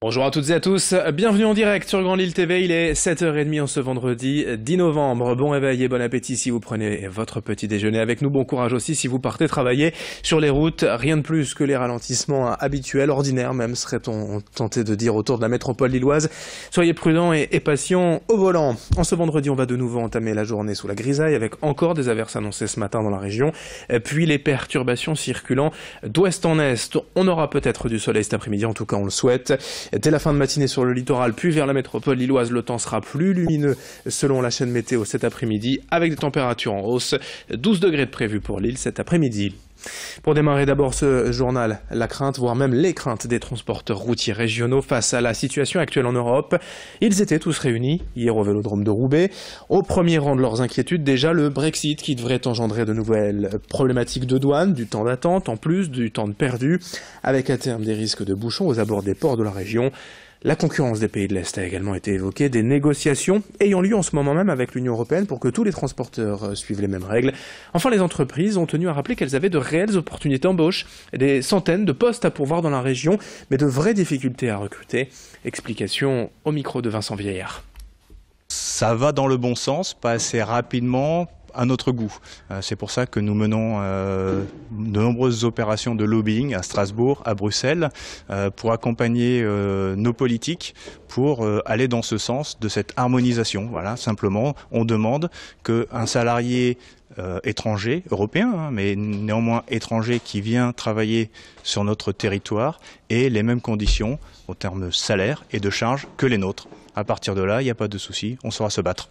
Bonjour à toutes et à tous, bienvenue en direct sur Grand Lille TV, il est 7h30 en ce vendredi 10 novembre. Bon réveil et bon appétit si vous prenez votre petit déjeuner avec nous, bon courage aussi si vous partez travailler sur les routes. Rien de plus que les ralentissements habituels, ordinaires même serait-on tenté de dire autour de la métropole lilloise. Soyez prudents et patients au volant. En ce vendredi, on va de nouveau entamer la journée sous la grisaille avec encore des averses annoncées ce matin dans la région, puis les perturbations circulant d'ouest en est. On aura peut-être du soleil cet après-midi, en tout cas on le souhaite. Dès la fin de matinée sur le littoral, puis vers la métropole lilloise, le temps sera plus lumineux selon la chaîne météo cet après-midi, avec des températures en hausse. 12 degrés de prévu pour Lille cet après-midi. Pour démarrer d'abord ce journal, la crainte, voire même les craintes des transporteurs routiers régionaux face à la situation actuelle en Europe. Ils étaient tous réunis hier au Vélodrome de Roubaix. Au premier rang de leurs inquiétudes, déjà le Brexit qui devrait engendrer de nouvelles problématiques de douane, du temps d'attente, en plus du temps de perdu, avec à terme des risques de bouchons aux abords des ports de la région. La concurrence des pays de l'Est a également été évoquée, des négociations ayant lieu en ce moment même avec l'Union européenne pour que tous les transporteurs suivent les mêmes règles. Enfin, les entreprises ont tenu à rappeler qu'elles avaient de réelles opportunités d'embauche, des centaines de postes à pourvoir dans la région, mais de vraies difficultés à recruter. Explication au micro de Vincent Vieillard. Ça va dans le bon sens, pas assez rapidement, à notre goût. C'est pour ça que nous menons de nombreuses opérations de lobbying à Strasbourg, à Bruxelles, pour accompagner nos politiques pour aller dans ce sens de cette harmonisation. Voilà, simplement, on demande qu'un salarié étranger, européen, mais néanmoins étranger qui vient travailler sur notre territoire ait les mêmes conditions en termes de salaire et de charges que les nôtres. À partir de là, il n'y a pas de souci, on saura se battre.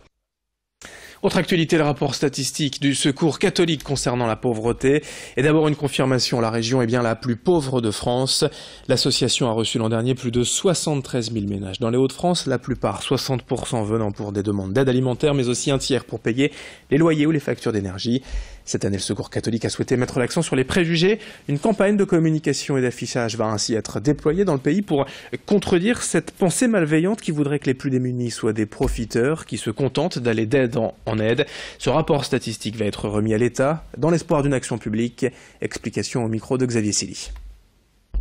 Autre actualité, le rapport statistique du Secours catholique concernant la pauvreté. Et d'abord une confirmation, la région est bien la plus pauvre de France. L'association a reçu l'an dernier plus de 73 000 ménages. Dans les Hauts-de-France, la plupart, 60% venant pour des demandes d'aide alimentaire, mais aussi un tiers pour payer les loyers ou les factures d'énergie. Cette année, le Secours catholique a souhaité mettre l'accent sur les préjugés. Une campagne de communication et d'affichage va ainsi être déployée dans le pays pour contredire cette pensée malveillante qui voudrait que les plus démunis soient des profiteurs qui se contentent d'aller d'aide en aide. Ce rapport statistique va être remis à l'État dans l'espoir d'une action publique. Explication au micro de Xavier Silly.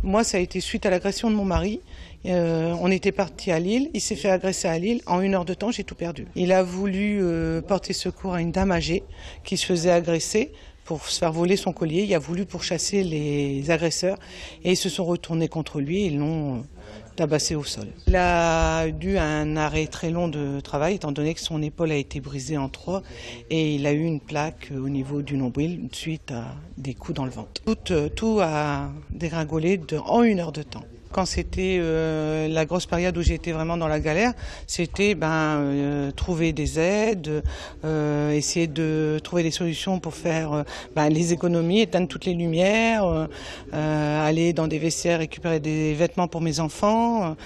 Moi, ça a été suite à l'agression de mon mari. On était parti à Lille, il s'est fait agresser à Lille. En 1 heure de temps, j'ai tout perdu. Il a voulu porter secours à une dame âgée qui se faisait agresser pour se faire voler son collier. Il a voulu pourchasser les agresseurs et ils se sont retournés contre lui et ils l'ont tabassé au sol. Il a dû un arrêt très long de travail étant donné que son épaule a été brisée en 3 et il a eu une plaque au niveau du nombril suite à des coups dans le ventre. Tout a dégringolé en 1 heure de temps. Quand c'était la grosse période où j'étais vraiment dans la galère, c'était trouver des aides, essayer de trouver des solutions pour faire les économies, éteindre toutes les lumières, aller dans des vestiaires récupérer des vêtements pour mes enfants,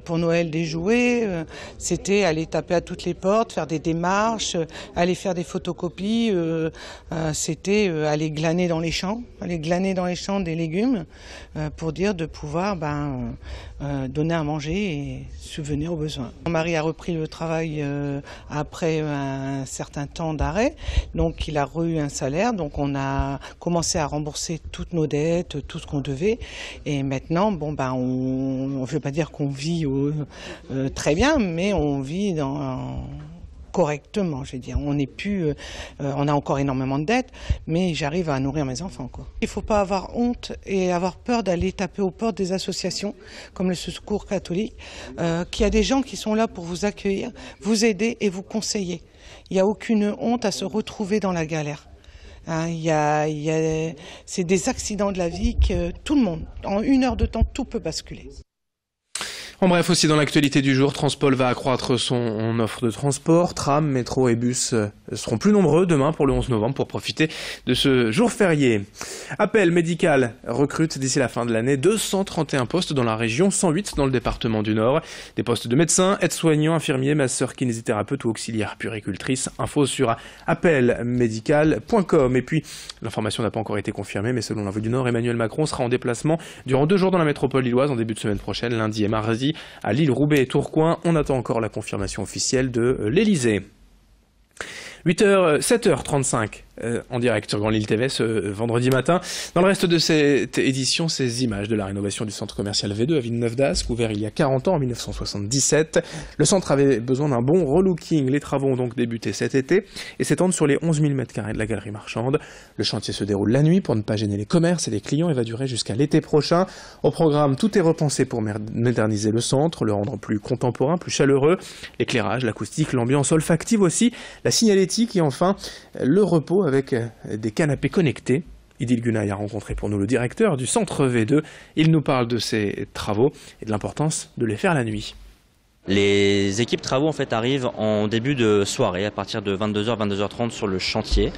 pour Noël des jouets. C'était aller taper à toutes les portes, faire des démarches, aller faire des photocopies. C'était aller glaner dans les champs des légumes pour dire de pouvoir donner à manger et subvenir aux besoins. Mon mari a repris le travail après un certain temps d'arrêt, donc il a eu un salaire, donc on a commencé à rembourser toutes nos dettes, tout ce qu'on devait, et maintenant, on ne veut pas dire qu'on vit très bien, mais on vit correctement, je veux dire. On n'est plus, on a encore énormément de dettes, mais j'arrive à nourrir mes enfants, quoi. Il ne faut pas avoir honte et avoir peur d'aller taper aux portes des associations comme le Secours catholique, qu'il y a des gens qui sont là pour vous accueillir, vous aider et vous conseiller. Il n'y a aucune honte à se retrouver dans la galère. C'est des accidents de la vie que tout le monde, en 1 heure de temps, tout peut basculer. En bref, aussi dans l'actualité du jour, Transpol va accroître son offre de transport. Tram, métro et bus seront plus nombreux demain pour le 11 novembre pour profiter de ce jour férié. Appel médical recrute d'ici la fin de l'année 231 postes dans la région, 108 dans le département du Nord. Des postes de médecins, aides-soignants, infirmiers, masseurs, kinésithérapeutes ou auxiliaires puéricultrices. Info sur appelmédical.com. Et puis, l'information n'a pas encore été confirmée, mais selon l'Info du Nord, Emmanuel Macron sera en déplacement durant 2 jours dans la métropole lilloise en début de semaine prochaine, lundi et mardi, à Lille, Roubaix et Tourcoing. On attend encore la confirmation officielle de l'Elysée. 7h35 en direct sur Grand Lille TV ce vendredi matin. Dans le reste de cette édition, ces images de la rénovation du centre commercial V2 à Villeneuve-d'Ascq, ouvert il y a 40 ans, en 1977. Le centre avait besoin d'un bon relooking. Les travaux ont donc débuté cet été et s'étendent sur les 11 000 m² de la galerie marchande. Le chantier se déroule la nuit pour ne pas gêner les commerces et les clients et va durer jusqu'à l'été prochain. Au programme, tout est repensé pour moderniser le centre, le rendre plus contemporain, plus chaleureux. L'éclairage, l'acoustique, l'ambiance olfactive aussi, la signalétique et enfin le repos avec des canapés connectés. Idil Gunay a rencontré pour nous le directeur du centre V2. Il nous parle de ces travaux et de l'importance de les faire la nuit. Les équipes travaux en fait arrivent en début de soirée à partir de 22h, 22h30 sur le chantier,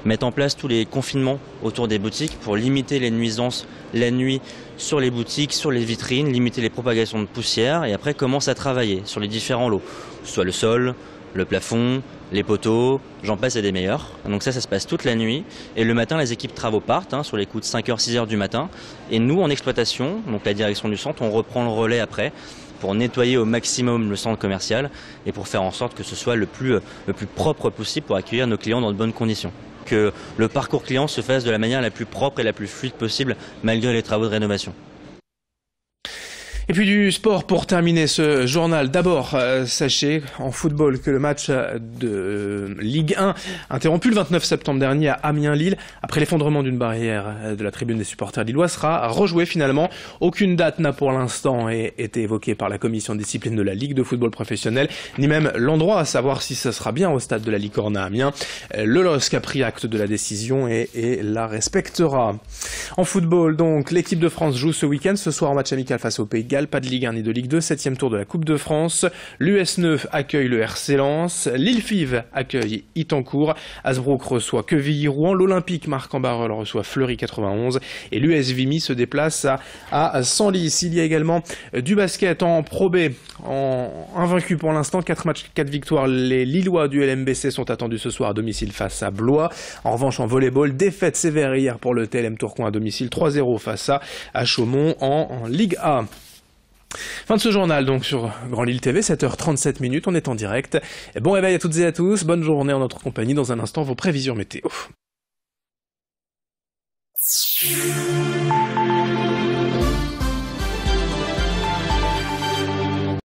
mettent en place tous les confinements autour des boutiques pour limiter les nuisances la nuit sur les boutiques, sur les vitrines, limiter les propagations de poussière et après commencent à travailler sur les différents lots, que ce soit le sol, le plafond, les poteaux, j'en passe et des meilleurs. Donc ça se passe toute la nuit et le matin les équipes travaux partent sur les coups de 5h, 6h du matin et nous en exploitation, donc la direction du centre, on reprend le relais après pour nettoyer au maximum le centre commercial et pour faire en sorte que ce soit le plus propre possible pour accueillir nos clients dans de bonnes conditions. Que le parcours client se fasse de la manière la plus propre et la plus fluide possible malgré les travaux de rénovation. Et puis du sport pour terminer ce journal. D'abord, sachez en football que le match de Ligue 1 interrompu le 29 septembre dernier à Amiens-Lille après l'effondrement d'une barrière de la tribune des supporters lillois sera rejoué finalement. Aucune date n'a pour l'instant été évoquée par la commission de discipline de la Ligue de football professionnel, ni même l'endroit, à savoir si ce sera bien au stade de la Licorne à Amiens. Le LOSC a pris acte de la décision et la respectera. En football donc, l'équipe de France joue ce week-end, ce soir en match amical face au Pays de Galles. Pas de Ligue 1 ni de Ligue 2, 7e tour de la Coupe de France. L'US Neuf accueille le RC Lens. Lille Fives accueille Itancourt. Hasbrook reçoit Quevilly-Rouen. L'Olympique Marc-en-Barœul reçoit Fleury 91. Et l'US Vimy se déplace à Senlis. Il y a également du basket en Pro B. Invaincu pour l'instant, 4 matchs, 4 victoires. Les Lillois du LMBC sont attendus ce soir à domicile face à Blois. En revanche, en volleyball, défaite sévère hier pour le TLM Tourcoing à domicile, 3-0 face à Chaumont en Ligue A. Fin de ce journal donc sur Grand Lille TV, 7h37, on est en direct. Bon réveil à toutes et à tous, bonne journée en notre compagnie. Dans un instant, vos prévisions météo.